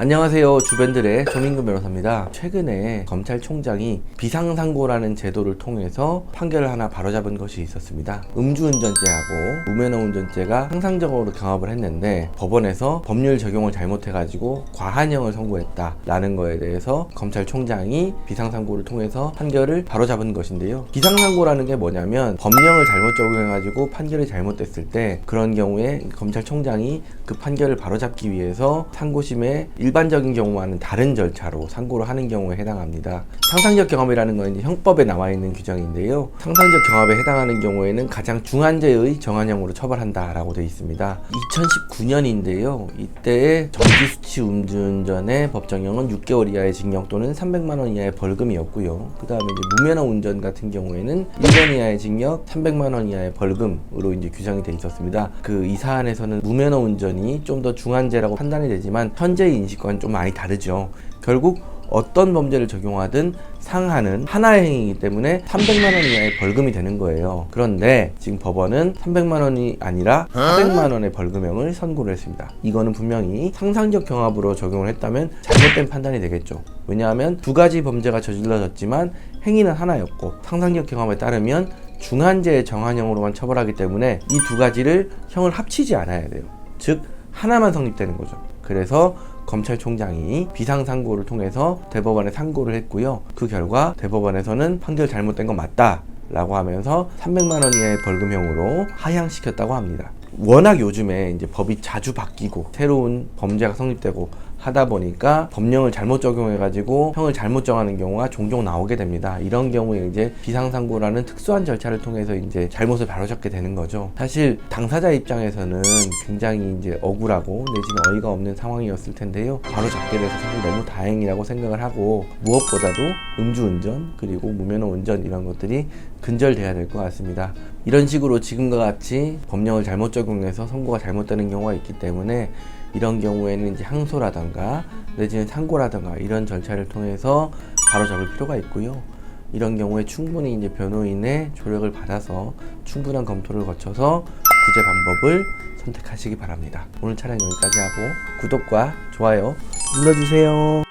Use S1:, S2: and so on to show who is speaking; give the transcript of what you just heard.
S1: 안녕하세요. 주변들의 조민근 변호사입니다. 최근에 검찰총장이 비상상고라는 제도를 통해서 판결을 하나 바로잡은 것이 있었습니다. 음주운전죄하고 무면허운전죄가 상상적으로 경합을 했는데 법원에서 법률 적용을 잘못해가지고 과한형을 선고했다라는 거에 대해서 검찰총장이 비상상고를 통해서 판결을 바로잡은 것인데요. 비상상고라는 게 뭐냐면 법령을 잘못 적용해가지고 판결이 잘못됐을 때 그런 경우에 검찰총장이 그 판결을 바로잡기 위해서 상고심에 일반적인 경우와는 다른 절차로 상고를 하는 경우에 해당합니다. 상상적 경합이라는 건 이제 형법에 나와 있는 규정인데요. 상상적 경합에 해당하는 경우에는 가장 중한죄의 정한형으로 처벌한다라고 되어 있습니다. 2019년인데요. 이때의 정지수치 음주운전의 법정형은 6개월 이하의 징역 또는 300만 원 이하의 벌금이었고요. 그 다음에 이제 무면허 운전 같은 경우에는 1년 이하의 징역, 300만 원 이하의 벌금으로 이제 규정이 되어 있었습니다. 이 사안에서는 무면허 운전이 좀 더 중한죄라고 판단이 되지만 현재의 인식과는 좀 많이 다르죠. 결국 어떤 범죄를 적용하든 상한은 하나의 행위이기 때문에 300만 원 이하의 벌금이 되는 거예요. 그런데 지금 법원은 300만 원이 아니라 400만 원의 벌금형을 선고를 했습니다. 이거는 분명히 상상적 경합으로 적용을 했다면 잘못된 판단이 되겠죠. 왜냐하면 두 가지 범죄가 저질러졌지만 행위는 하나였고 상상적 경합에 따르면 중한죄의 정한형으로만 처벌하기 때문에 이 두 가지를 형을 합치지 않아야 돼요. 즉 하나만 성립되는 거죠. 그래서 검찰총장이 비상상고를 통해서 대법원에 상고를 했고요. 그 결과 대법원에서는 판결 잘못된 건 맞다 라고 하면서 300만 원 이하의 벌금형으로 하향시켰다고 합니다. 워낙 요즘에 이제 법이 자주 바뀌고 새로운 범죄가 성립되고 하다 보니까 법령을 잘못 적용해가지고 형을 잘못 정하는 경우가 종종 나오게 됩니다. 이런 경우에 이제 비상상고라는 특수한 절차를 통해서 이제 잘못을 바로잡게 되는 거죠. 사실 당사자 입장에서는 굉장히 이제 억울하고 내지는 어이가 없는 상황이었을 텐데요. 바로잡게 돼서 사실 너무 다행이라고 생각을 하고 무엇보다도 음주운전 그리고 무면허 운전 이런 것들이 근절돼야 될 것 같습니다. 이런 식으로 지금과 같이 법령을 잘못 적용해서 선고가 잘못되는 경우가 있기 때문에 이런 경우에는 이제 항소라던가 내지는 상고라던가 이런 절차를 통해서 바로잡을 필요가 있고요. 이런 경우에 충분히 이제 변호인의 조력을 받아서 충분한 검토를 거쳐서 구제 방법을 선택하시기 바랍니다. 오늘 촬영 여기까지 하고 구독과 좋아요 눌러주세요.